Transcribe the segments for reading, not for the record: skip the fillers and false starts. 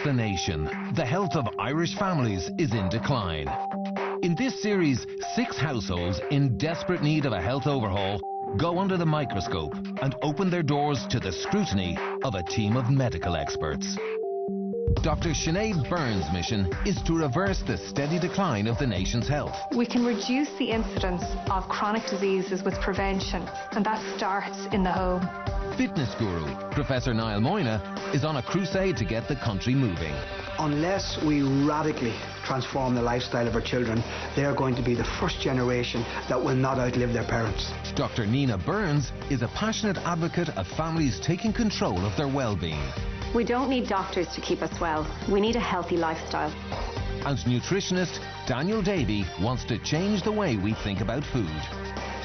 the nation. The health of Irish families is in decline. In this series, 6 households in desperate need of a health overhaul go under the microscope and open their doors to the scrutiny of a team of medical experts. Dr. Sinead Byrne's mission is to reverse the steady decline of the nation's health. We can reduce the incidence of chronic diseases with prevention, and that starts in the home. Fitness guru Professor Niall Moyna is on a crusade to get the country moving. Unless we radically transform the lifestyle of our children, they are going to be the first generation that will not outlive their parents. Dr. Nina Burns is a passionate advocate of families taking control of their well-being. We don't need doctors to keep us well. We need a healthy lifestyle. And nutritionist Daniel Davey wants to change the way we think about food.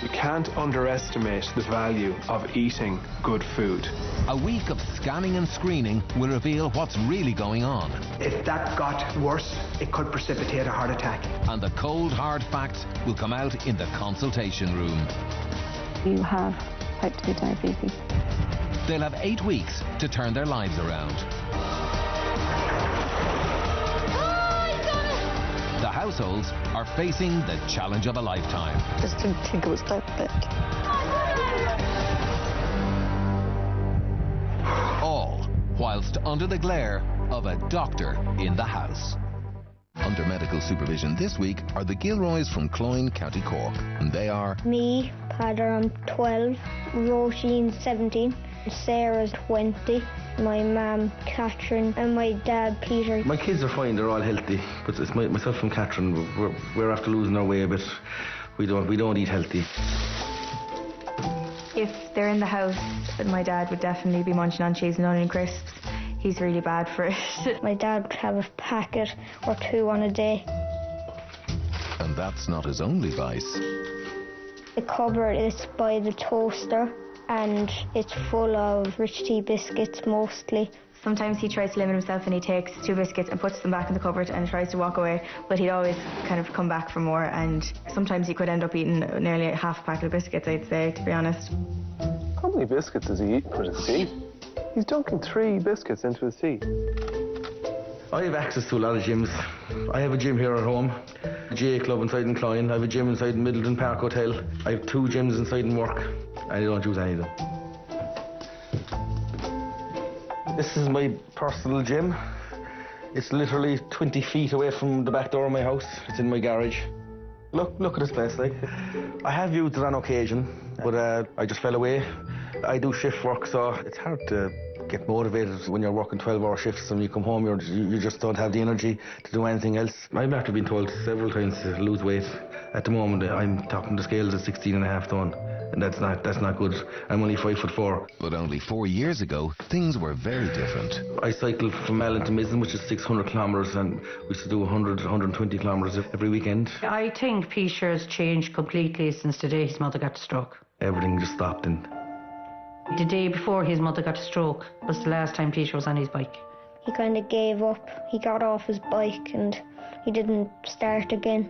You can't underestimate the value of eating good food. A week of scanning and screening will reveal what's really going on. If that got worse, it could precipitate a heart attack. And the cold, hard facts will come out in the consultation room. You have type 2 diabetes. They'll have 8 weeks to turn their lives around. The households are facing the challenge of a lifetime. Just didn't think it was that bad. All whilst under the glare of a doctor in the house. Under medical supervision this week are the Gilroys from Cloyne, County Cork. And they are... Me, Padder, I'm 12, Roisin, 17, Sarah's 20, my mum, Catherine, and my dad, Peter. My kids are fine, they're all healthy, but it's myself and Catherine, we're after losing our way a bit. We don't eat healthy. If they're in the house, then my dad would definitely be munching on cheese and onion crisps. He's really bad for it. My dad would have a packet or 2 on a day. And that's not his only vice. The cupboard is by the toaster and it's full of rich tea biscuits mostly. Sometimes he tries to limit himself and he takes 2 biscuits and puts them back in the cupboard and tries to walk away, but he'd always kind of come back for more, and sometimes he could end up eating nearly half a packet of biscuits, I'd say, to be honest. How many biscuits does he eat for his tea? He's dunking 3 biscuits into his tea. I have access to a lot of gyms. I have a gym here at home, a GA club inside in Cloyne. I have a gym inside Middleton Park Hotel. I have 2 gyms inside in work. I don't use any of them. This is my personal gym. It's literally 20 feet away from the back door of my house. It's in my garage. Look at this place, like. I have used it on occasion, but I just fell away. I do shift work, so it's hard to get motivated when you're working 12-hour shifts and you come home, you just don't have the energy to do anything else. I've actually been told several times to lose weight. At the moment, I'm topping the scales at 16.5 stone, and that's not good. I'm only 5'4". But only 4 years ago, things were very different. I cycled from Mellon to Midland, which is 600 kilometres, and we used to do 120 kilometres every weekend. I think Peter's changed completely since the day his mother got a stroke. Everything just stopped, and the day before his mother got a stroke was the last time Peter was on his bike. He kind of gave up. He got off his bike and he didn't start again.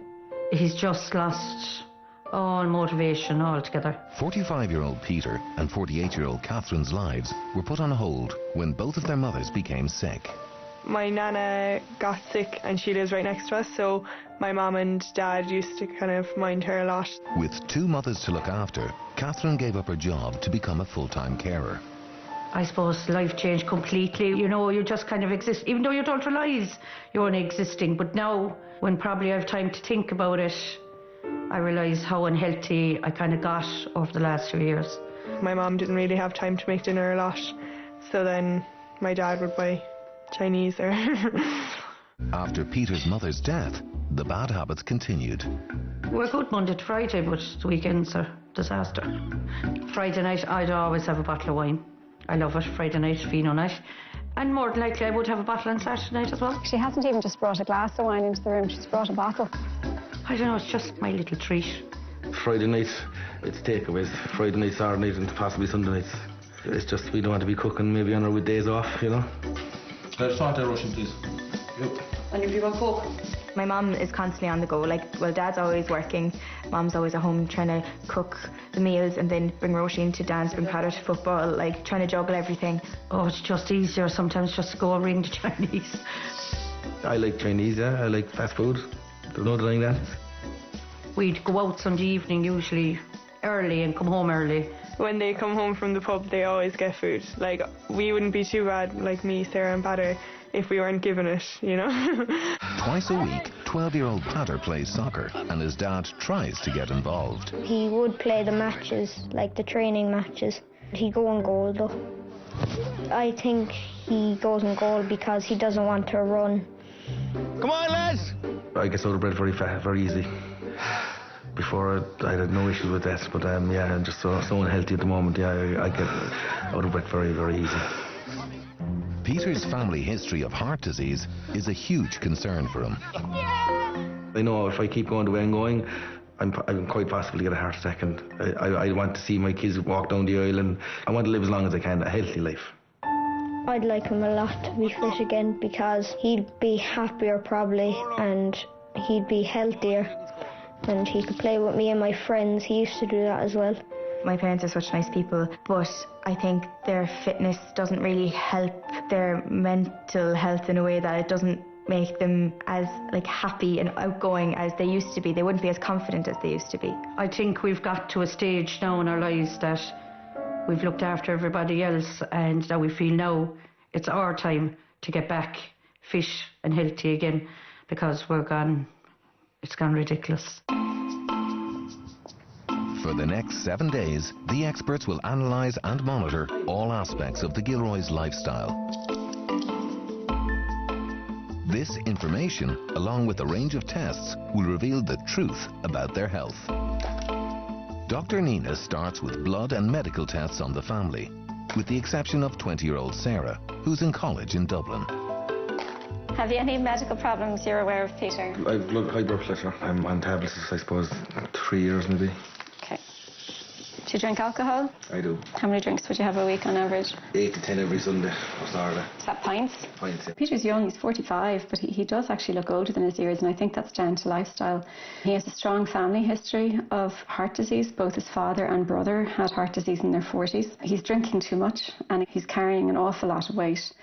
He's just lost all motivation altogether. 45-year-old Peter and 48-year-old Catherine's lives were put on hold when both of their mothers became sick. My nana got sick and she lives right next to us, so my mum and dad used to kind of mind her a lot. With 2 mothers to look after, Catherine gave up her job to become a full-time carer. I suppose life changed completely. You know, you just kind of exist, even though you don't realise you're only existing. But now, when probably I have time to think about it, I realise how unhealthy I kind of got over the last 2 years. My mum didn't really have time to make dinner a lot, so then my dad would buy Chinese or... After Peter's mother's death, the bad habits continued. We're good Monday to Friday, but the weekends are disaster. Friday night, I'd always have a bottle of wine. I love it. Friday night, vino night. And more than likely, I would have a bottle on Saturday night as well. She hasn't even just brought a glass of wine into the room, she's brought a bottle. I don't know, it's just my little treat. Friday night, it's takeaways. Friday night, Saturday night, and possibly Sunday nights. It's just we don't want to be cooking maybe on our days off, you know. Let's start there, Russian, please. Yep. And if you want Coke? My mum is constantly on the go. Well, Dad's always working, Mum's always at home trying to cook the meals and then bring Roisin to dance, bring Peadar to football, trying to juggle everything. Oh, it's just easier sometimes just to go and ring the Chinese. I like Chinese, yeah. I like fast food. There's no denying that. We'd go out Sunday evening, usually early, and come home early. When they come home from the pub, they always get food. We wouldn't be too bad, me, Sarah and Peadar, if we weren't given it, you know. Twice a week, 12-year-old Peadar plays soccer, and his dad tries to get involved. He would play the matches, the training matches. He'd go on goal though. I think he goes on goal because he doesn't want to run. Come on, lads! I get out of bed very easy. Before I had no issues with that, but yeah, I'm just so unhealthy at the moment. Yeah, I get out of bed very, very easy. Peter's family history of heart disease is a huge concern for him. I know if I keep going the way I'm going, I'm quite possible to get a heart attack, and I want to see my kids walk down the aisle, and I want to live as long as I can, a healthy life. I'd like him a lot to be fit again because he'd be happier probably, and he'd be healthier, and he could play with me and my friends. He used to do that as well. My parents are such nice people, but I think their fitness doesn't really help their mental health in a way that it doesn't make them as happy and outgoing as they used to be. They wouldn't be as confident as they used to be. I think we've got to a stage now in our lives that we've looked after everybody else, and that we feel now it's our time to get back fit and healthy again, because it's gone ridiculous. For the next 7 days, the experts will analyse and monitor all aspects of the Gilroys' lifestyle. This information, along with a range of tests, will reveal the truth about their health. Dr. Nina starts with blood and medical tests on the family, with the exception of 20-year-old Sarah, who's in college in Dublin. Have you any medical problems you're aware of, Peter? I've high blood pressure. I'm on tablets, I suppose, 3 years maybe. Okay. Do you drink alcohol? I do. How many drinks would you have a week on average? 8 to 10 every Sunday or Saturday. Is that pints? Pints, yeah. Peter's young, he's 45, but he does actually look older than his years, and I think that's down to lifestyle. He has a strong family history of heart disease. Both his father and brother had heart disease in their 40s. He's drinking too much, and he's carrying an awful lot of weight.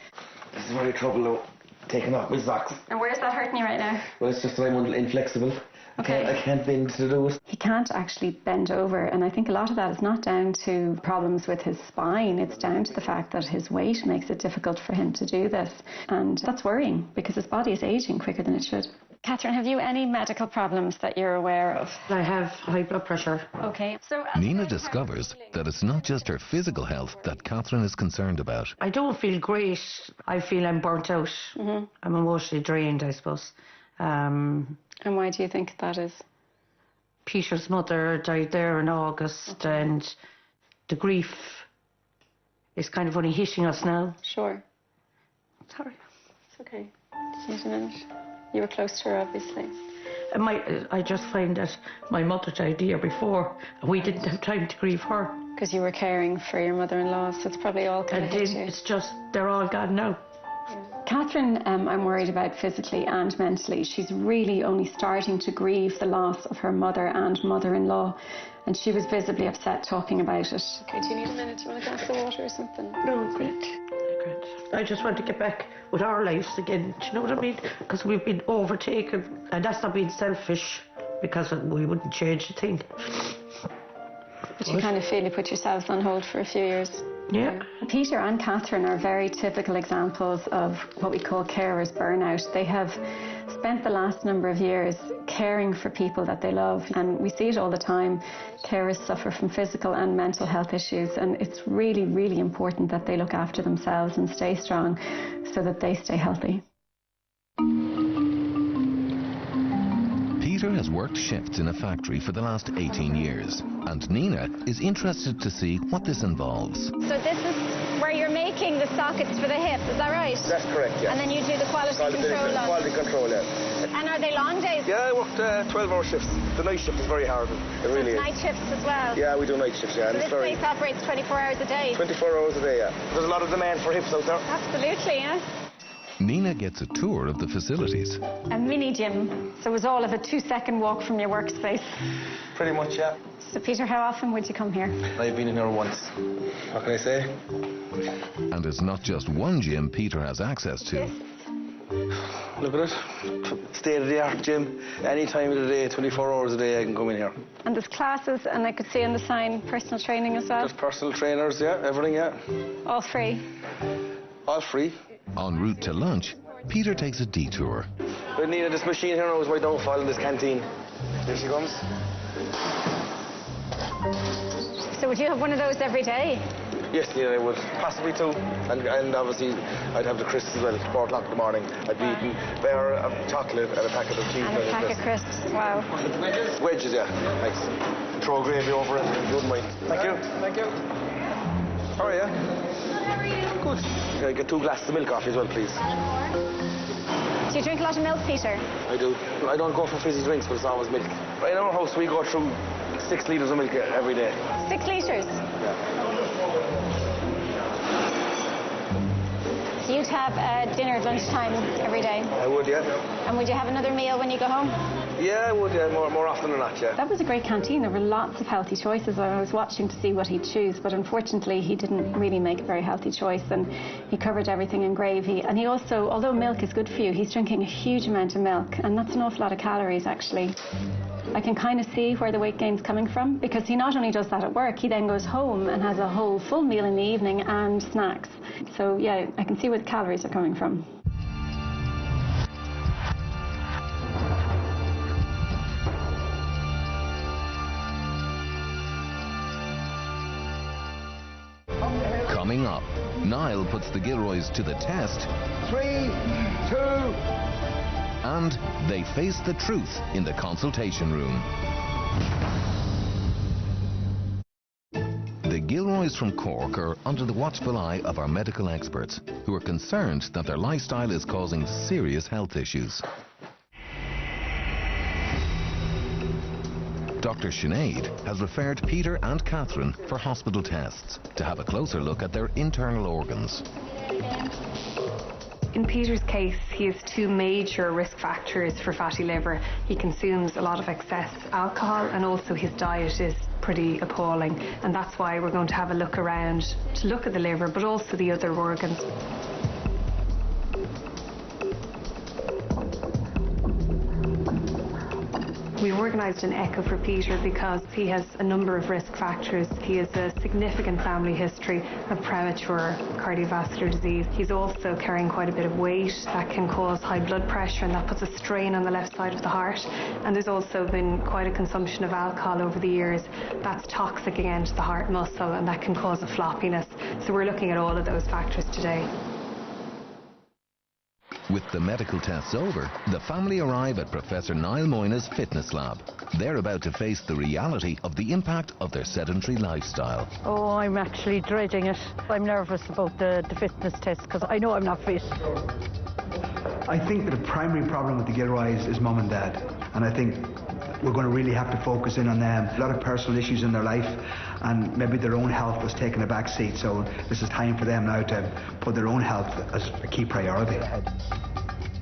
This is very trouble though, taking off my socks. And where's that hurting you right now? Well, it's just that I'm inflexible. Okay. I can't bend to do it. He can't actually bend over, and I think a lot of that is not down to problems with his spine. It's down to the fact that his weight makes it difficult for him to do this, and that's worrying because his body is aging quicker than it should. Catherine, have you any medical problems that you're aware of? I have high blood pressure. Okay. So Nina discovers that it's not just her physical health that Catherine is concerned about. I don't feel great. I feel I'm burnt out. Mm-hmm. I'm emotionally drained, I suppose. And why do you think that is? Peter's mother died there in August, and the grief is kind of only hitting us now. Sure. Sorry. It's okay. Just a minute. You were close to her, obviously. I just find that my mother died the year before, and we didn't have time to grieve her. Because you were caring for your mother-in-law, so it's probably all connected. And it's just, they're all gone now. Catherine, I'm worried about physically and mentally. She's really only starting to grieve the loss of her mother and mother-in-law, and she was visibly upset talking about it. Okay, do you need a minute? Do you want a glass of water or something? No, great. I just want to get back with our lives again, do you know what I mean? Because we've been overtaken, and that's not being selfish, because we wouldn't change a thing. But you kind of feel you put yourselves on hold for a few years. Yeah. Peter and Catherine are very typical examples of what we call carers burnout. They have spent the last number of years caring for people that they love, and we see it all the time. Carers suffer from physical and mental health issues, and it's really, really important that they look after themselves and stay strong so that they stay healthy. Peter has worked shifts in a factory for the last 18 years, and Nina is interested to see what this involves. So this is where you're making the sockets for the hip, is that right? That's correct, yeah. And then you do the quality control on. Quality control, yeah. And are they long days? Yeah, I worked 12-hour shifts. The night shift is very hard. It really is. Night shifts as well? Yeah, we do night shifts, yeah. So this place operates 24 hours a day? 24 hours a day, yeah. There's a lot of demand for hips out there. Absolutely, yeah. Nina gets a tour of the facilities. A mini gym, so it's all of a 2-second walk from your workspace. Pretty much, yeah. So Peter, how often would you come here? I've been in here once. What can I say? And it's not just one gym Peter has access to. Yes. Look at it. State-of-the-art gym. Any time of the day, 24 hours a day, I can come in here. And there's classes, and I could see on the sign personal training as well. There's personal trainers, yeah, everything, yeah. All free. All free. En route to lunch, Peter takes a detour. But Nina, this machine here now is my downfall in this canteen. Here she comes. So would you have one of those every day? Yes, Nina, I would. Possibly two. And obviously, I'd have the crisps as well at 4 o'clock in the morning. I'd be eating bear, a chocolate and a packet of cheese. And a pack of crisps, wow. Wedges? Wedges, yeah. Thanks. Throw gravy over it, if you wouldn't mind. Thank you. Thank you. How are you? How are you? Good. Can I get 2 glasses of milk off you as well, please? Do you drink a lot of milk, Peter? I do. I don't go for fizzy drinks, but it's always milk. Right in our house, we go through 6 litres of milk every day. 6 litres? Yeah. So you'd have dinner at lunchtime every day? I would, yeah. And would you have another meal when you go home? Yeah, I would, yeah, more often than not, yeah. That was a great canteen. There were lots of healthy choices. I was watching to see what he'd choose, but unfortunately he didn't really make a very healthy choice, and he covered everything in gravy. And he also, although milk is good for you, he's drinking a huge amount of milk, and that's an awful lot of calories, actually. I can kind of see where the weight gain's coming from, because he not only does that at work, he then goes home and has a whole full meal in the evening and snacks. So yeah, I can see where the calories are coming from. Coming up, Niall puts the Gilroys to the test. 3, 2... And they face the truth in the consultation room. The Gilroys from Cork are under the watchful eye of our medical experts, who are concerned that their lifestyle is causing serious health issues. Dr. Sinead has referred Peter and Catherine for hospital tests to have a closer look at their internal organs. In Peter's case, he has 2 major risk factors for fatty liver. He consumes a lot of excess alcohol, and also his diet is pretty appalling. And that's why we're going to have a look around to look at the liver, but also the other organs. We organised an echo for Peter because he has a number of risk factors. He has a significant family history of premature cardiovascular disease. He's also carrying quite a bit of weight that can cause high blood pressure, and that puts a strain on the left side of the heart. And there's also been quite a consumption of alcohol over the years. That's toxic again to the heart muscle, and that can cause a floppiness. So we're looking at all of those factors today. With the medical tests over, the family arrive at Professor Niall Moyna's fitness lab. They're about to face the reality of the impact of their sedentary lifestyle. Oh, I'm actually dreading it. I'm nervous about the fitness test because I know I'm not fit. I think that the primary problem with the Gilroys is mum and dad, and I think we're going to really have to focus in on them. A lot of personal issues in their life, and maybe their own health was taking a back seat, so this is time for them now to put their own health as a key priority.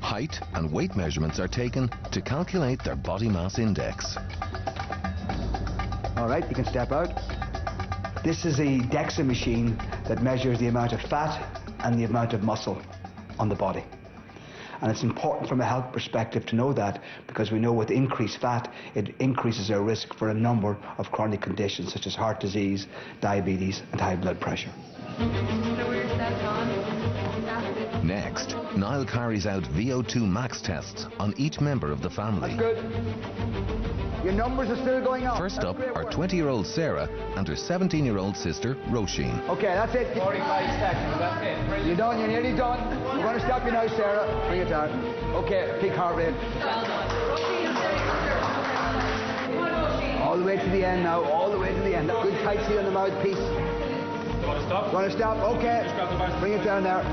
Height and weight measurements are taken to calculate their body mass index. All right, you can step out. This is a DEXA machine that measures the amount of fat and the amount of muscle on the body. And it's important from a health perspective to know that, because we know with increased fat, it increases our risk for a number of chronic conditions such as heart disease, diabetes and high blood pressure. Next, Niall carries out VO2 max tests on each member of the family. That's good. Your numbers are still going up. First up are 20-year-old Sarah and her 17-year-old sister, Roisin. Okay, that's it. 45 seconds, that's it. Brilliant. You're done, you're nearly done. We're going to stop you now, Sarah. Bring it down. Okay, peak heart rate. All the way to the end now, all the way to the end. Good tight seal on the mouthpiece. You want to stop? Want to stop? Okay. Bring it down there.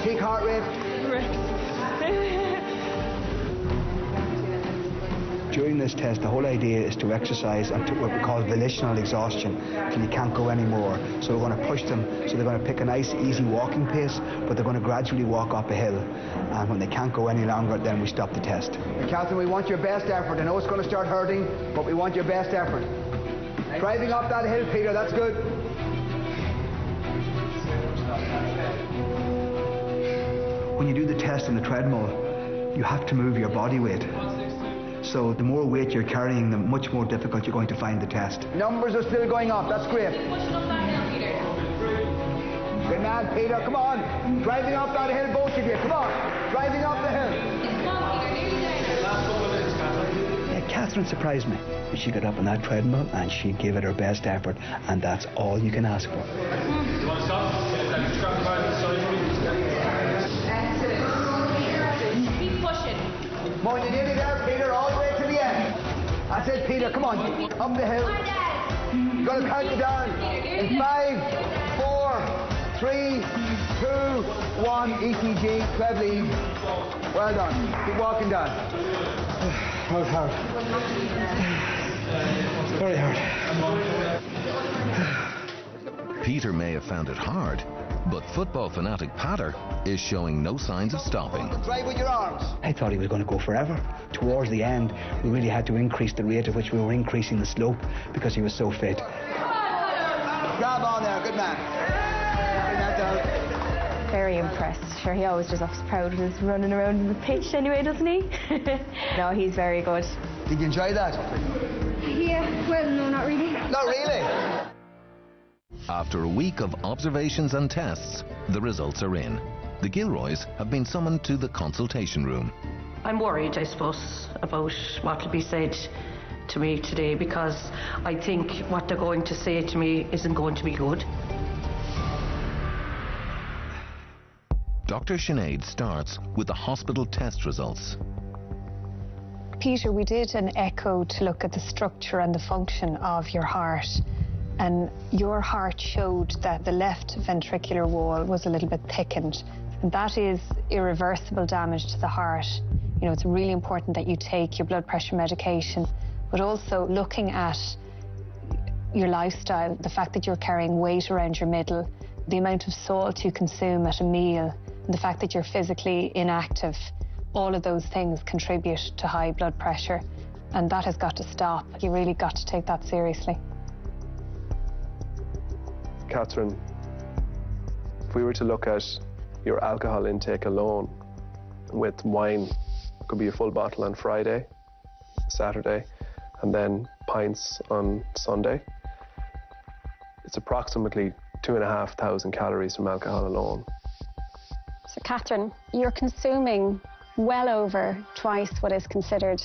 Peak heart rate. During this test, the whole idea is to exercise and to what we call volitional exhaustion, till you can't go anymore. So we're going to push them, so they're going to pick a nice, easy walking pace, but they're going to gradually walk up a hill. And when they can't go any longer, then we stop the test. Catherine, we want your best effort. I know it's going to start hurting, but we want your best effort. Driving up that hill, Peter, that's good. When you do the test on the treadmill, you have to move your body weight. So the more weight you're carrying, the much more difficult you're going to find the test. Numbers are still going up, that's great. Pushing up that hill, Peter. Good man, Peter, come on. Driving up that hill, both of you, come on. Driving up the hill. Come on, Peter, nearly there. Yeah, Catherine surprised me. She got up on that treadmill and she gave it her best effort, and that's all you can ask for. Do you want to stop? Keep pushing. Come on, you're nearly there, Peter, all the way to the end. That's it, Peter, come on. Up the hill. You've got to count it down. In 5, 4, 3, 2, 1, ECG, 12 lead. Well done. Keep walking down. That was hard. Very hard. Peter may have found it hard, but football fanatic Patter is showing no signs of stopping. Drive with your arms. I thought he was going to go forever. Towards the end, we really had to increase the rate at which we were increasing the slope because he was so fit. Grab on there, good man. Bring that down. Very impressed. Sure, he always just looks proud when he's running around in the pitch anyway, doesn't he? No, he's very good. Did you enjoy that? Yeah, well, no, not really. Not really? After a week of observations and tests, the results are in. The Gilroys have been summoned to the consultation room. I'm worried, I suppose, about what will be said to me today, because I think what they're going to say to me isn't going to be good. Dr. Sinead starts with the hospital test results. Peter, we did an echo to look at the structure and the function of your heart, and your heart showed that the left ventricular wall was a little bit thickened, and that is irreversible damage to the heart. You know, it's really important that you take your blood pressure medication, but also looking at your lifestyle, the fact that you're carrying weight around your middle, the amount of salt you consume at a meal, and the fact that you're physically inactive. All of those things contribute to high blood pressure, and that has got to stop. You really got to take that seriously. Catherine, if we were to look at your alcohol intake alone, with wine, it could be a full bottle on Friday, Saturday, and then pints on Sunday. It's approximately 2,500 calories from alcohol alone. So, Catherine, you're consuming well over twice what is considered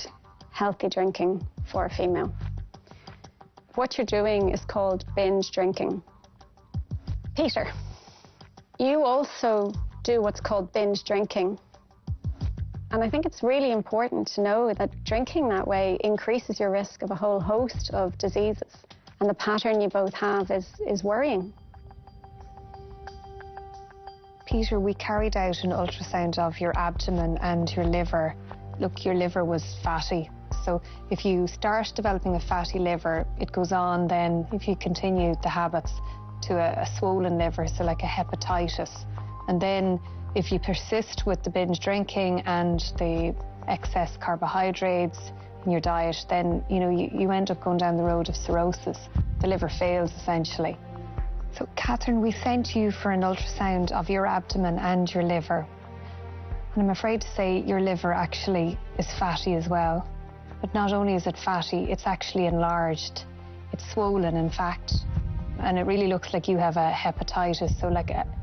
healthy drinking for a female. What you're doing is called binge drinking. Peter, you also do what's called binge drinking. And I think it's really important to know that drinking that way increases your risk of a whole host of diseases. And the pattern you both have is worrying. Peter, we carried out an ultrasound of your abdomen and your liver. Look, your liver was fatty. So if you start developing a fatty liver, it goes on then, if you continue the habits, to a swollen liver, so like a hepatitis. And then if you persist with the binge drinking and the excess carbohydrates in your diet, then you end up going down the road of cirrhosis. The liver fails essentially. So Catherine, we sent you for an ultrasound of your abdomen and your liver. And I'm afraid to say your liver actually is fatty as well. But not only is it fatty, it's actually enlarged. It's swollen, in fact. And it really looks like you have a hepatitis, so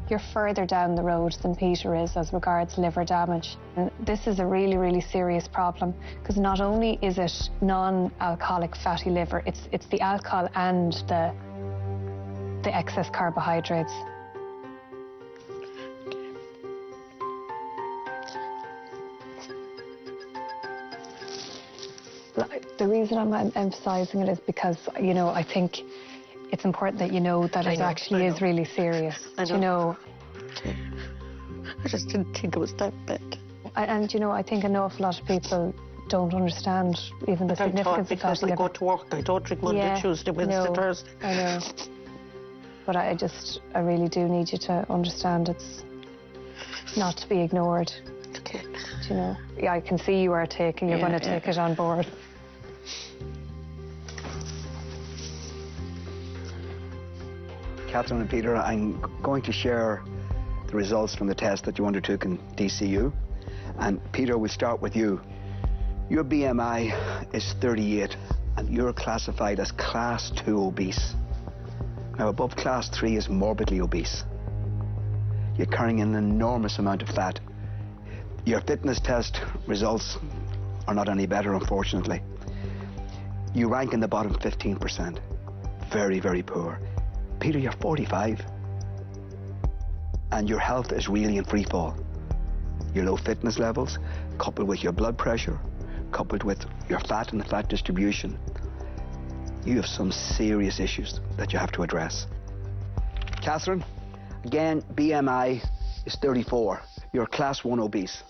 you're further down the road than Peter is as regards liver damage. And this is a really, really serious problem, because not only is it non-alcoholic fatty liver, it's the alcohol and the excess carbohydrates. The reason I'm emphasising it is because, I think it's important that you know that it actually is really serious. I just didn't think it was that bad. And I think an awful lot of people don't understand even the significance of that. Because I go to work, I don't drink Monday, Tuesday, Wednesday, Thursday. I know. But I really do need you to understand it's not to be ignored. Okay. You know, I can see you are taking, you're going to take it on board. Catherine and Peter, I'm going to share the results from the test that you undertook in DCU. And Peter, we'll start with you. Your BMI is 38 and you're classified as class 2 obese. Now above class 3 is morbidly obese. You're carrying an enormous amount of fat. Your fitness test results are not any better, unfortunately. You rank in the bottom 15%. Very, very poor. Peter, you're 45. And your health is really in free fall. Your low fitness levels, coupled with your blood pressure, coupled with your fat and the fat distribution, you have some serious issues that you have to address. Catherine, again, BMI is 34. You're class 1 obese.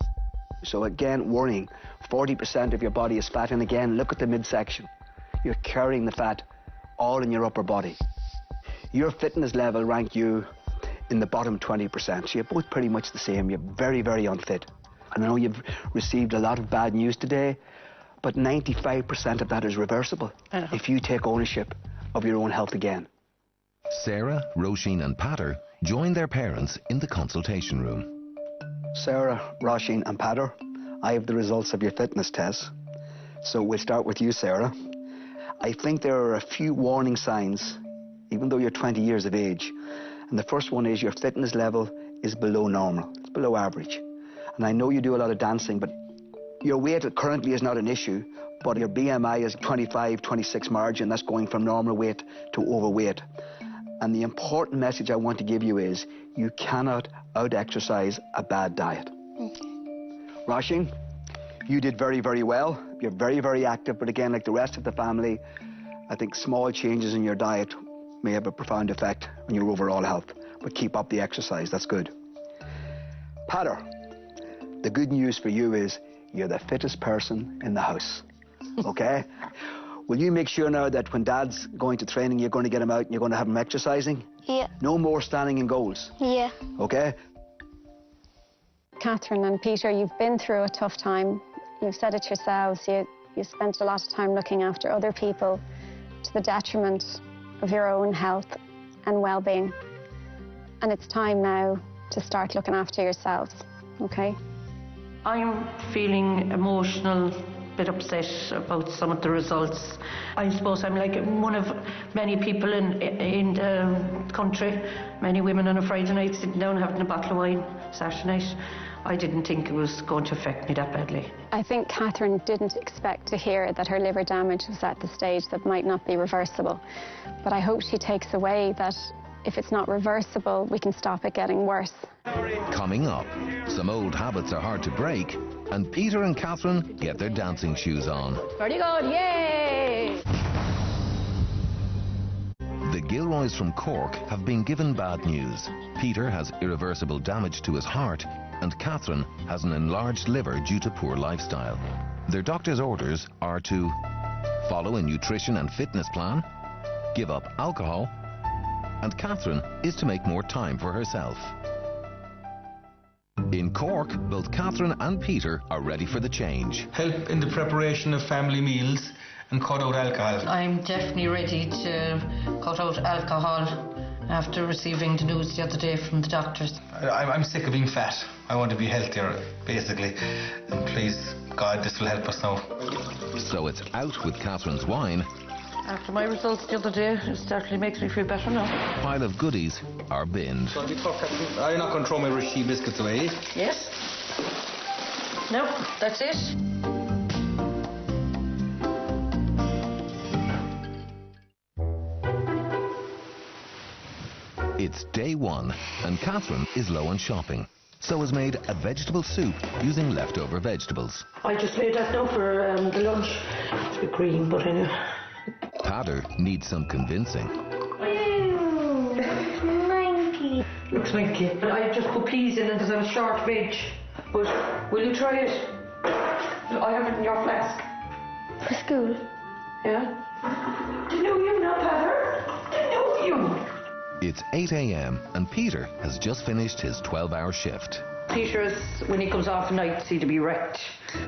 So again, worrying, 40% of your body is fat, and again, look at the midsection. You're carrying the fat all in your upper body. Your fitness level ranked you in the bottom 20%. So you're both pretty much the same. You're very, very unfit. And I know you've received a lot of bad news today, but 95% of that is reversible if you take ownership of your own health again. Sarah, Roisin and Pater join their parents in the consultation room. Sarah, Roisin and Pater, I have the results of your fitness test. So we'll start with you, Sarah. I think there are a few warning signs, even though you're 20 years of age. And the first one is your fitness level is below normal. It's below average. And I know you do a lot of dancing, but your weight currently is not an issue, but your BMI is 25, 26 margin. That's going from normal weight to overweight. And the important message I want to give you is you cannot out-exercise a bad diet. Okay. Roisin, you did very, very well. You're very, very active, but again, like the rest of the family, I think small changes in your diet may have a profound effect on your overall health. But keep up the exercise, that's good. Pater, the good news for you is you're the fittest person in the house, okay? Will you make sure now that when Dad's going to training, you're going to get him out and you're going to have him exercising? Yeah. No more standing in goals? Yeah. Okay? Catherine and Peter, you've been through a tough time. You've said it yourselves. You spent a lot of time looking after other people to the detriment of your own health and well-being. And it's time now to start looking after yourselves, okay? I'm feeling emotional, a bit upset about some of the results. I suppose I'm like one of many people in the country, many women on a Friday night sitting down having a bottle of wine Saturday night. I didn't think it was going to affect me that badly. I think Catherine didn't expect to hear that her liver damage was at the stage that might not be reversible. But I hope she takes away that if it's not reversible, we can stop it getting worse. Coming up, some old habits are hard to break, and Peter and Catherine get their dancing shoes on. Very good, yay! The Gilroys from Cork have been given bad news. Peter has irreversible damage to his heart, and Catherine has an enlarged liver due to poor lifestyle. Their doctor's orders are to follow a nutrition and fitness plan, give up alcohol, and Catherine is to make more time for herself. In Cork, both Catherine and Peter are ready for the change. Help in the preparation of family meals and cut out alcohol. I'm definitely ready to cut out alcohol after receiving the news the other day from the doctors. I'm sick of being fat. I want to be healthier, basically. And please, God, this will help us now. So it's out with Catherine's wine. After my results the other day, it certainly makes me feel better now. A pile of goodies are binned. So are you not going to throw my Rishi biscuits away? Yes. No, that's it. It's day one, and Catherine is low on shopping, so has made a vegetable soup using leftover vegetables. I just made that now for the lunch. It's a bit green, but anyway. Pater needs some convincing. Lanky. Looks lanky. I just put peas in it because I'm short veg. But will you try it? I have it in your flask. For school. Yeah? To know you now, Peter. To know you. It's 8 a.m. and Peter has just finished his 12-hour shift. Peter's, when he comes off nights, he'd be wrecked.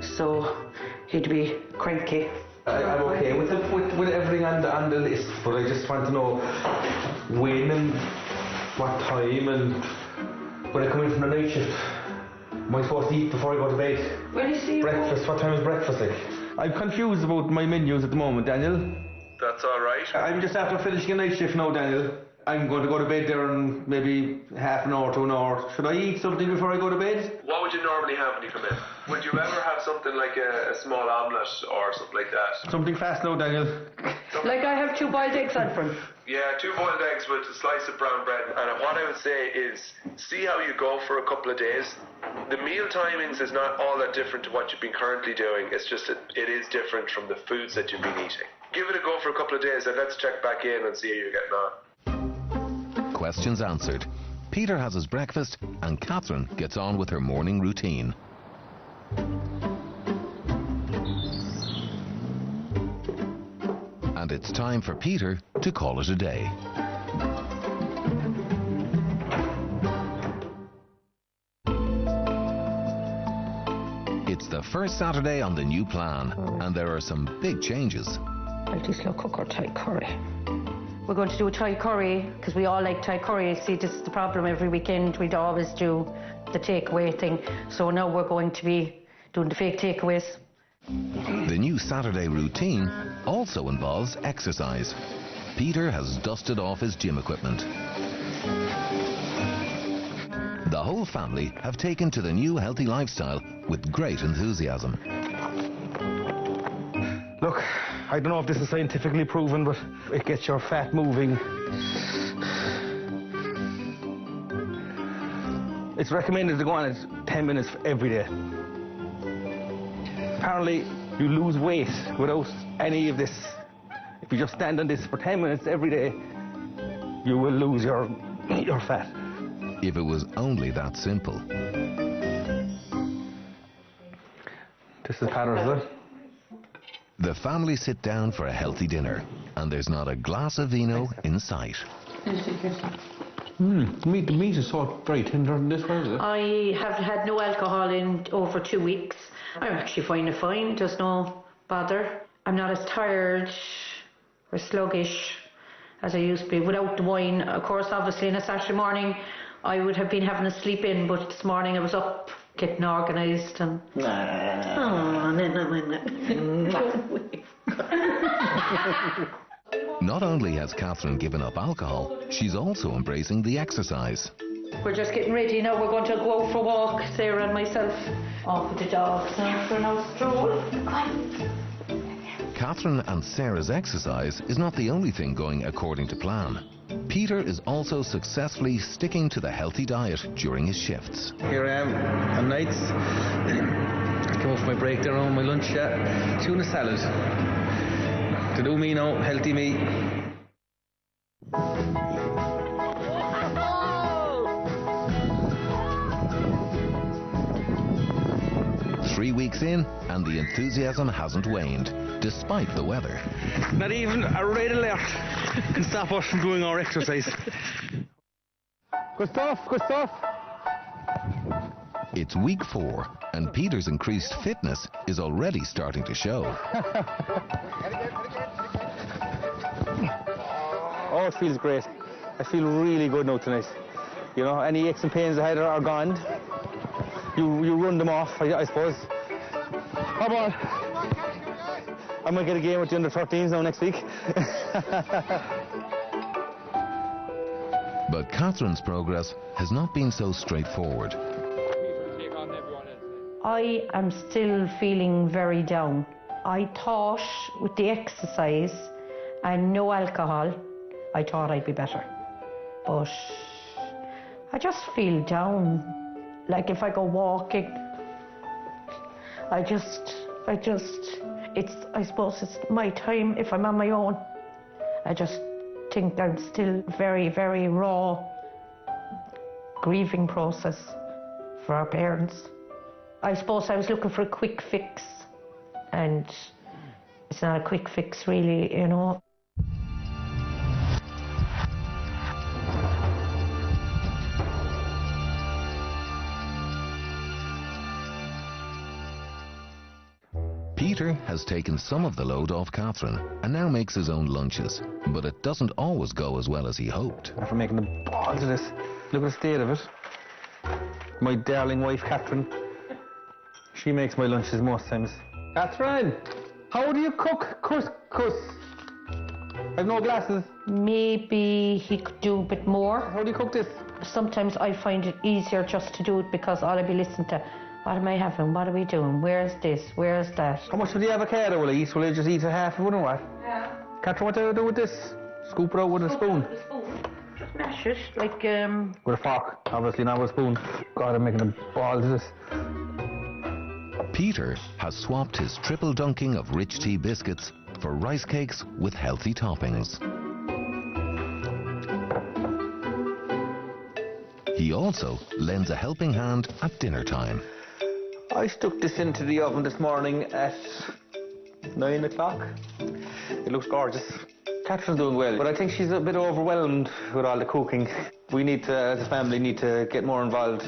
So he'd be cranky. I'm okay with everything on the list, but I just want to know when and what time, and when I come in from the night shift, am I supposed to eat before I go to bed? When you see breakfast, what time is breakfast like? I'm confused about my menus at the moment, Daniel. That's all right. I'm just after finishing a night shift now, Daniel. I'm going to go to bed there in maybe half an hour to an hour. Should I eat something before I go to bed? What would you normally have when you come in? Would you ever have something like a small omelette or something like that? Something fast now, Daniel. Like I have 2 boiled eggs on front. Yeah, 2 boiled eggs with a slice of brown bread. And what I would say is, see how you go for a couple of days. The meal timings is not all that different to what you've been currently doing. It's just that it is different from the foods that you've been eating. Give it a go for a couple of days and let's check back in and see how you're getting on. Questions answered. Peter has his breakfast and Catherine gets on with her morning routine. And it's time for Peter to call it a day. It's the first Saturday on the new plan, and there are some big changes. I'll do slow cook or Thai curry. We're going to do a Thai curry because we all like Thai curry. See, this is the problem. Every weekend we'd always do the takeaway thing. So now we're going to be doing the fake takeaways. The new Saturday routine also involves exercise. Peter has dusted off his gym equipment. The whole family have taken to the new healthy lifestyle with great enthusiasm. Look, I don't know if this is scientifically proven, but it gets your fat moving. It's recommended to go on it 10 minutes every day. Apparently, you lose weight without any of this. If you just stand on this for 10 minutes every day, you will lose your fat. If it was only that simple. This is Patters, is it? The family sit down for a healthy dinner, and there's not a glass of vino in sight. The meat is so very tender in this one, is it? I have had no alcohol in over 2 weeks. I'm actually finding it fine. There's no bother. I'm not as tired or sluggish as I used to be without the wine. Of course, obviously, on a Saturday morning, I would have been having a sleep in, but this morning I was up getting organised and... Not only has Catherine given up alcohol, she's also embracing the exercise. We're just getting ready now. We're going to go out for a walk, Sarah and myself. Off with the dogs now for a stroll. Catherine and Sarah's exercise is not the only thing going according to plan. Peter is also successfully sticking to the healthy diet during his shifts. Here I am on nights. I came off my break there on my lunch, tuna salad. To do me now, healthy me. Three weeks in, and the enthusiasm hasn't waned, despite the weather. Not even a red alert can stop us from doing our exercise. Good stuff, good stuff. It's week 4, and Peter's increased fitness is already starting to show. Oh, it feels great. I feel really good now tonight. You know, any aches and pains I had are gone. You run them off, I suppose. Come on. I might get a game with the under-13s now next week. But Catherine's progress has not been so straightforward. I am still feeling very down. I thought with the exercise and no alcohol, I thought I'd be better. But I just feel down. Like if I go walking, I suppose it's my time if I'm on my own. I just think I'm still very, very raw grieving process for our parents. I suppose I was looking for a quick fix and it's not a quick fix really, you know. Peter has taken some of the load off Catherine and now makes his own lunches, but it doesn't always go as well as he hoped. After making the balls of this, look at the state of it. My darling wife, Catherine, she makes my lunches most times. Catherine, how do you cook couscous? I've no glasses. Maybe he could do a bit more. How do you cook this? Sometimes I find it easier just to do it because all I'll be listening to, what am I having, what are we doing, where's this, where's that? How much of the avocado will I eat? Will I just eat a half of it or what? Yeah. Catherine, what do I do with this? Scoop it out with a spoon? Just mash it, like... With a fork, obviously not with a spoon. God, I'm making a ball to this. Peter has swapped his triple dunking of rich tea biscuits for rice cakes with healthy toppings. He also lends a helping hand at dinner time. I stuck this into the oven this morning at 9 o'clock. It looks gorgeous. Catherine's doing well, but I think she's a bit overwhelmed with all the cooking. We need to, as a family, need to get more involved.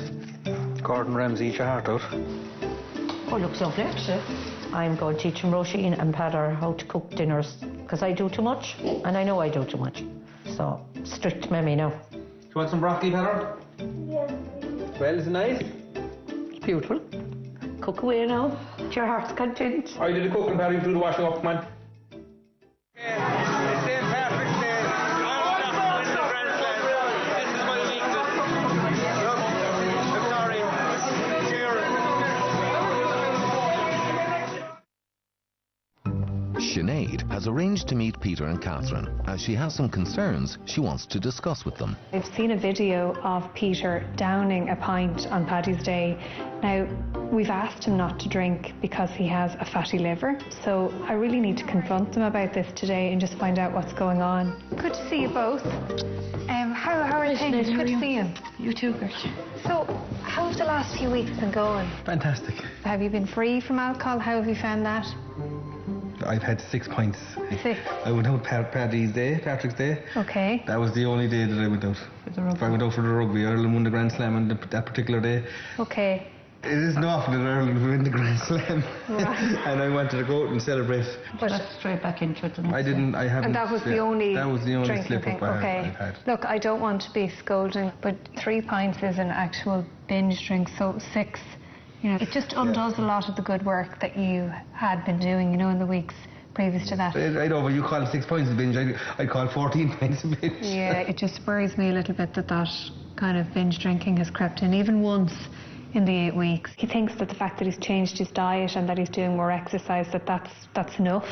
Gordon Ramsay, eat your heart out. Oh, looks lovely, actually. I'm going to teach him Roisin and Padder how to cook dinners, because I do too much, and I know I do too much. So, strict memory now. Do you want some broccoli, Padder? Yes. Well, is it nice? It's beautiful. Cook away now. To your heart's content. I did the cooking, Padder. You do the washing up, man. Sinead has arranged to meet Peter and Catherine as she has some concerns she wants to discuss with them. I've seen a video of Peter downing a pint on Paddy's Day. Now, we've asked him not to drink because he has a fatty liver, so I really need to confront him about this today and just find out what's going on. Good to see you both. How are things? Good to see you. You too, Gertie. So, how have the last few weeks been going? Fantastic. Have you been free from alcohol? How have you found that? I've had 6 pints. 6? I went out Patrick's Day. Okay. That was the only day that I went out. If I went out for the rugby, Ireland won the Grand Slam on that particular day. Okay. It isn't often that Ireland win the Grand Slam. Right. And I wanted to go out and celebrate. But that's straight back into it. I haven't. And that was the only slip thing. up I've Okay. had. Look, I don't want to be scolding, but 3 pints is an actual binge drink, so 6, you know, it just undoes a lot of the good work that you had been doing, you know, in the weeks previous to that. I know, but you call 6 pints a binge. I call 14 pints a binge. Yeah, it just worries me a little bit that kind of binge drinking has crept in, even once in the 8 weeks. He thinks that the fact that he's changed his diet and that he's doing more exercise, that's enough.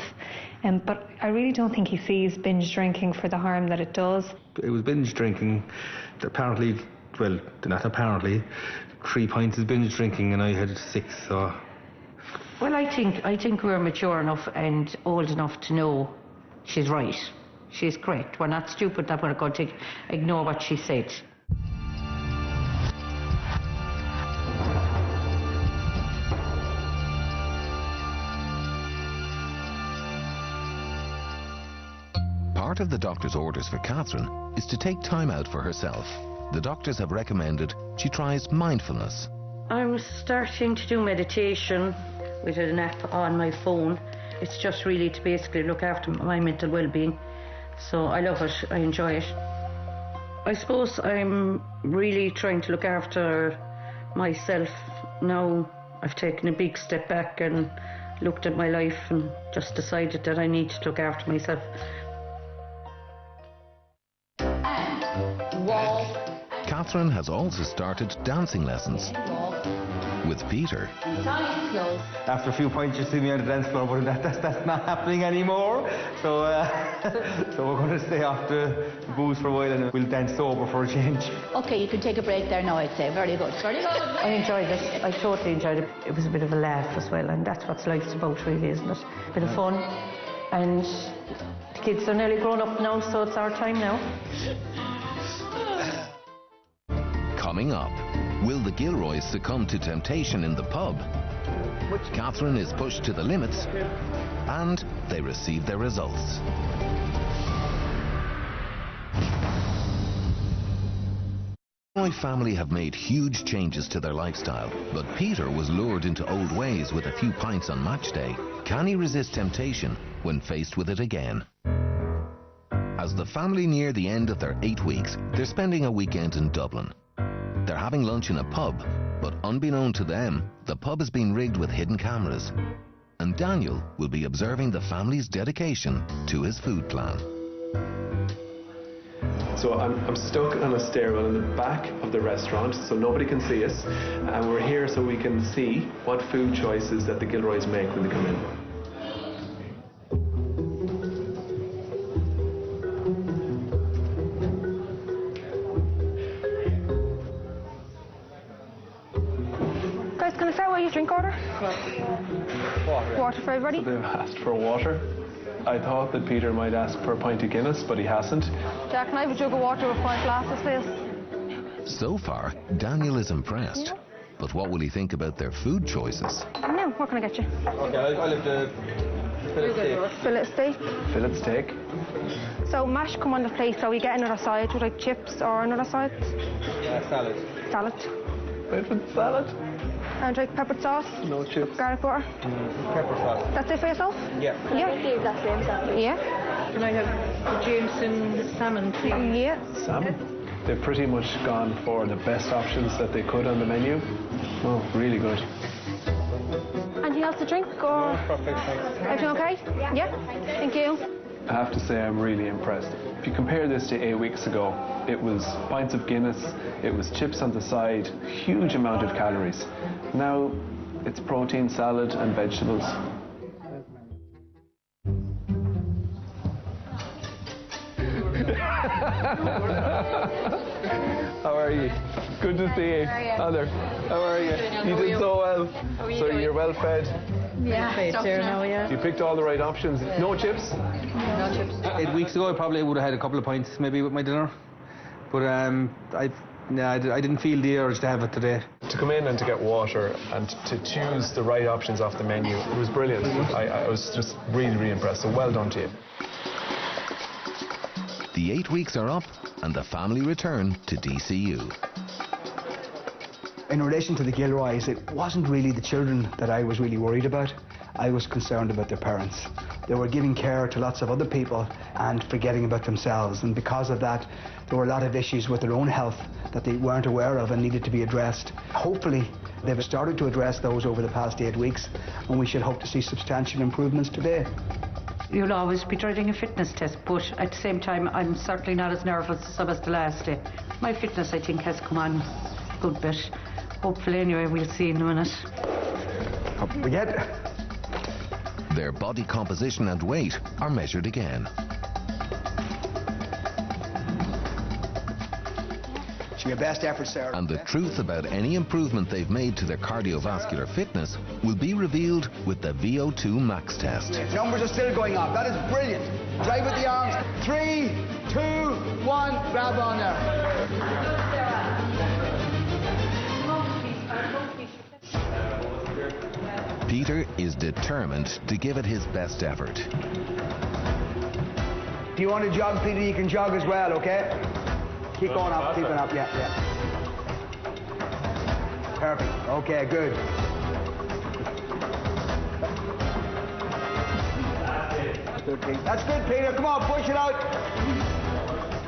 But I really don't think he sees binge drinking for the harm that it does. It was binge drinking. Apparently, well, not apparently, 3 pints is binge drinking and I had 6, so... Well, I think we're mature enough and old enough to know she's right. She's correct. We're not stupid that we're going to ignore what she said. Part of the doctor's orders for Catherine is to take time out for herself. The doctors have recommended she tries mindfulness. I'm starting to do meditation with an app on my phone. It's just really to basically look after my mental well-being. So I love it, I enjoy it. I suppose I'm really trying to look after myself now. I've taken a big step back and looked at my life and just decided that I need to look after myself. Catherine has also started dancing lessons with Peter. After a few points you see me on the dance floor, but that's not happening anymore. So so we're going to stay off the booze for a while and we'll dance sober for a change. Okay, you can take a break there now, I'd say. Very good. Very good. I enjoyed it. I totally enjoyed it. It was a bit of a laugh as well, and that's what life's about really, isn't it? A bit of fun. And the kids are nearly grown up now, so it's our time now. Coming up, Will the Gilroys succumb to temptation in the pub? Catherine is pushed to the limits, and they receive their results. My family have made huge changes to their lifestyle, but Peter was lured into old ways with a few pints on match day. Can he resist temptation when faced with it again? As the family near the end of their 8 weeks, they're spending a weekend in Dublin. They're having lunch in a pub, but unbeknown to them, the pub has been rigged with hidden cameras. And Daniel will be observing the family's dedication to his food plan. So I'm stuck on a stairwell in the back of the restaurant, so nobody can see us, and we're here so we can see what food choices that the Gilroys make when they come in. Guys, can I start with your drink order? Water. Water for everybody? So they've asked for water. I thought that Peter might ask for a pint of Guinness, but he hasn't. Jack, can I have a jug of water with 5 glasses, please? So far, Daniel is impressed. But what will he think about their food choices? No, what can I get you? Okay, I'll have the fillet steak. Fillet steak. Fillet steak. So mash come on the plate, so you get another side with like chips or another side? Yeah, salad. Salad. Wait for the salad. And like peppered sauce? No chips. Garlic butter? Pepper sauce. That's it for yourself? Yeah. Yeah. Yeah. Can I have the Jameson salmon, please? Yeah. Salmon. They've pretty much gone for the best options that they could on the menu. Oh, really good. Anything else to drink or? Perfect, thanks. Everything okay? Yeah. Thank you. I have to say I'm really impressed. If you compare this to 8 weeks ago, it was pints of Guinness, it was chips on the side, huge amount of calories. Now it's protein, salad and vegetables. How are you? Good to see you. Heather, how are you? You did so well. So you're well fed? Yeah. You picked all the right options. No chips? No chips. 8 weeks ago, I probably would have had a couple of pints maybe with my dinner. But I didn't feel the urge to have it today. To come in and to get water and to choose the right options off the menu, it was brilliant. I was just really, really impressed. So well done to you. The 8 weeks are up and the family return to DCU. In relation to the Gilroys, it wasn't really the children that I was really worried about. I was concerned about their parents. They were giving care to lots of other people and forgetting about themselves, and because of that there were a lot of issues with their own health that they weren't aware of and needed to be addressed. Hopefully they've started to address those over the past 8 weeks, and we should hope to see substantial improvements today. You'll always be dreading a fitness test, but at the same time I'm certainly not as nervous as I was the last day. My fitness, I think, has come on a good bit. Hopefully anyway, we'll see in a minute. Hope we get. Their body composition and weight are measured again. To your best effort, Sarah. And the truth about any improvement they've made to their cardiovascular fitness will be revealed with the VO2 max test. Numbers are still going up. That is brilliant. Drive with the arms. 3, 2, 1. Grab on there. Peter is determined to give it his best effort. Do you want to jog, Peter? You can jog as well, okay? Keep going up, keep it up, yeah. Perfect, okay, good. That's good, Peter. Come on, push it out.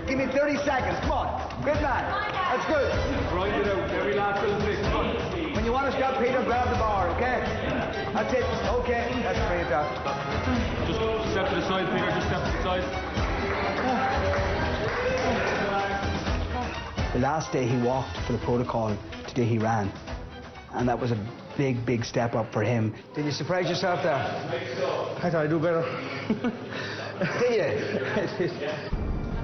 Give me 30 seconds, come on. Good man, that's good. Grind it out, every last little bit. Come on. When you want to stop, Peter, grab the bar, okay? That's it, okay, that's fantastic. Just step to the side, Peter, just step to the side. The last day he walked for the protocol, today he ran. And that was a big, big step up for him. Did you surprise yourself there? I thought I'd do better. Did you?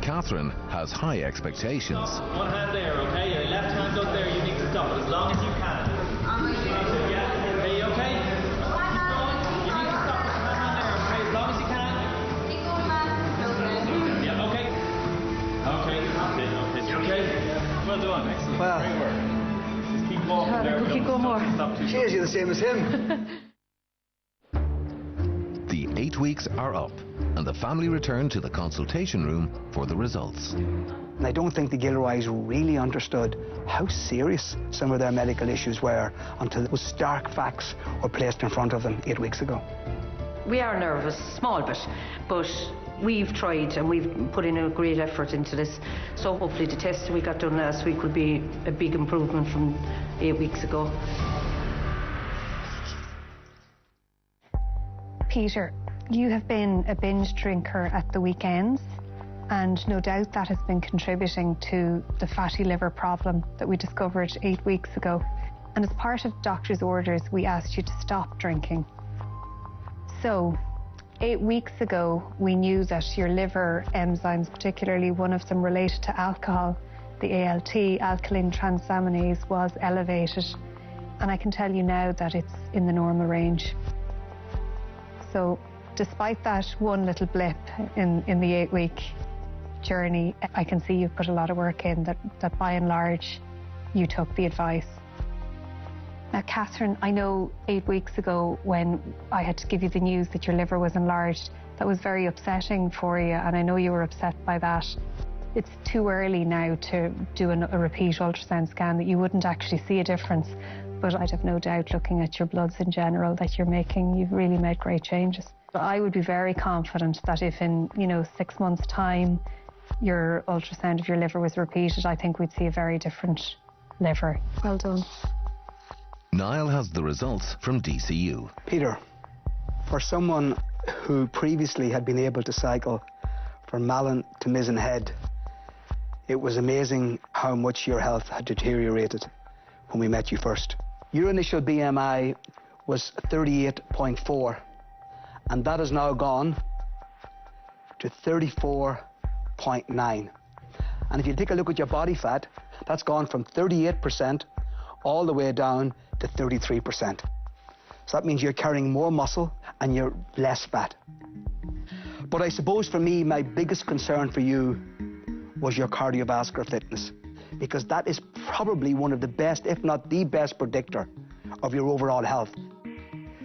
Catherine has high expectations. One hand there, okay? Your left hand up there, you need to stop as long as you can. Yeah, are you okay? You need to stop with one hand there, okay? As long as you can. Yeah, okay. Okay, that's it, okay. You okay? Well done, excellent. Well, great work. keep going more. Cheers, you're the same as him. The 8 weeks are up, and the family return to the consultation room for the results. And I don't think the Gilroys really understood how serious some of their medical issues were until those stark facts were placed in front of them 8 weeks ago. We are nervous, small bit, but we've tried and we've put in a great effort into this. So hopefully the test we got done last week will be a big improvement from 8 weeks ago. Peter, you have been a binge drinker at the weekends, and no doubt that has been contributing to the fatty liver problem that we discovered 8 weeks ago. And as part of doctor's orders, we asked you to stop drinking. So, 8 weeks ago, we knew that your liver enzymes, particularly one of them related to alcohol, the ALT, alkaline transaminase, was elevated. And I can tell you now that it's in the normal range. So, despite that one little blip in the 8-week journey, I can see you've put a lot of work in, that by and large, you took the advice. Now, Catherine, I know 8 weeks ago when I had to give you the news that your liver was enlarged, that was very upsetting for you, and I know you were upset by that. It's too early now to do a repeat ultrasound scan, that you wouldn't actually see a difference. But I'd have no doubt, looking at your bloods in general, that you've really made great changes. But I would be very confident that if in, 6 months' time, your ultrasound of your liver was repeated, I think we'd see a very different liver. Well done. Niall has the results from DCU. Peter, for someone who previously had been able to cycle from Malin to Mizen Head, it was amazing how much your health had deteriorated when we met you first. Your initial BMI was 38.4, and that has now gone to 34.9. And if you take a look at your body fat, that's gone from 38% all the way down to 33%. So that means you're carrying more muscle and you're less fat. But I suppose for me, my biggest concern for you was your cardiovascular fitness, because that is probably one of the best, if not the best, predictor of your overall health.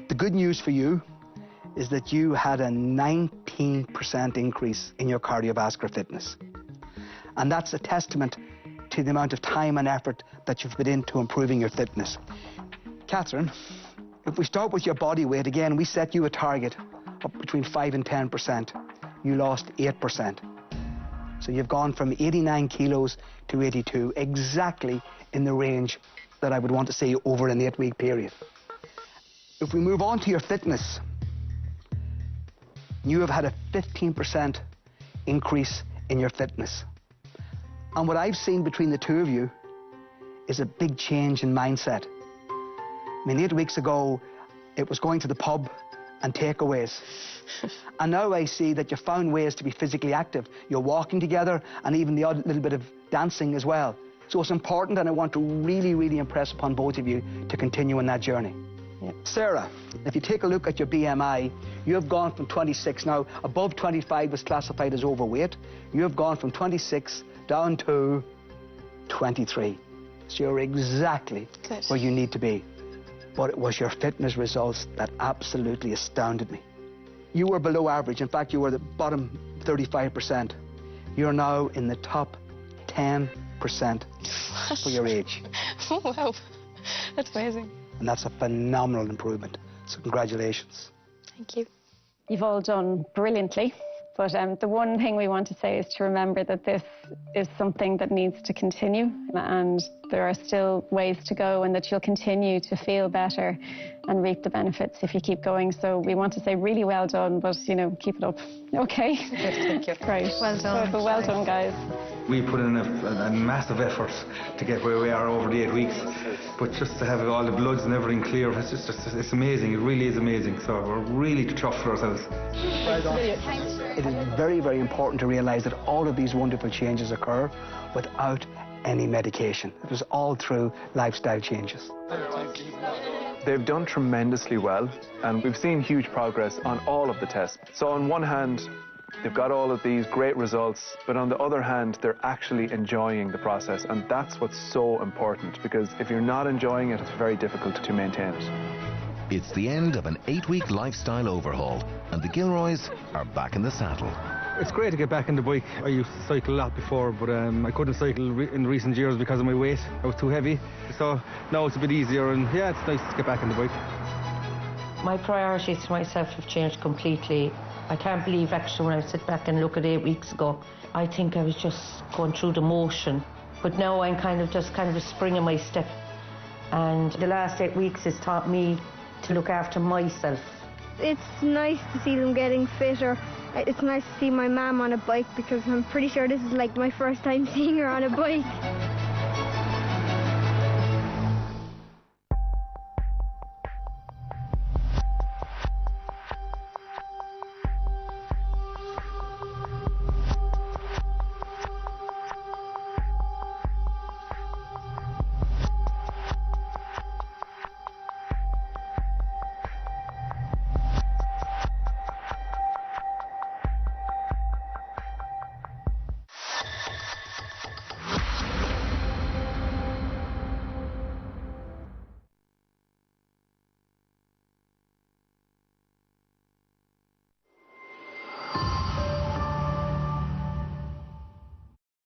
The good news for you is that you had a 19% increase in your cardiovascular fitness. And that's a testament to the amount of time and effort that you've put into improving your fitness. Catherine, if we start with your body weight, again, we set you a target of between 5 and 10%. You lost 8%. So you've gone from 89 kilos to 82, exactly in the range that I would want to see over an 8-week period. If we move on to your fitness, you have had a 15% increase in your fitness. And what I've seen between the two of you is a big change in mindset. I mean, 8 weeks ago, it was going to the pub and takeaways. And now I see that you found ways to be physically active. You're walking together and even the odd little bit of dancing as well. So it's important, and I want to really, really impress upon both of you to continue on that journey. Yeah. Sarah, if you take a look at your BMI, you have gone from 26. Now, above 25 was classified as overweight. You have gone from 26 down to 23. So you're exactly where you need to be. But it was your fitness results that absolutely astounded me. You were below average. In fact, you were the bottom 35%. You're now in the top 10% for your age. Oh, wow. That's amazing. And that's a phenomenal improvement. So congratulations. Thank you. You've all done brilliantly. But the one thing we want to say is to remember that this is something that needs to continue, and there are still ways to go, and that you'll continue to feel better and reap the benefits if you keep going. So we want to say really well done, but, keep it up. Okay? Thank you. Great. Well done. So well done, guys. We put in a massive effort to get where we are over the 8 weeks, but just to have all the bloods and everything clear, it's amazing. It really is amazing. So we're really chuffed for ourselves. Well done. It is very, very important to realise that all of these wonderful changes occur without any medication. It was all through lifestyle changes. They've done tremendously well, and we've seen huge progress on all of the tests. So on one hand, they've got all of these great results, but on the other hand, they're actually enjoying the process, and that's what's so important, because if you're not enjoying it, it's very difficult to maintain it. It's the end of an 8-week lifestyle overhaul, and the Gilroys are back in the saddle. It's great to get back on the bike. I used to cycle a lot before, but I couldn't cycle in recent years because of my weight. I was too heavy. So now it's a bit easier, and yeah, it's nice to get back on the bike. My priorities to myself have changed completely. I can't believe actually when I sit back and look at 8 weeks ago, I think I was just going through the motion. But now I'm kind of a spring in my step. And the last 8 weeks has taught me to look after myself. It's nice to see them getting fitter. It's nice to see my mum on a bike because I'm pretty sure this is like my first time seeing her on a bike.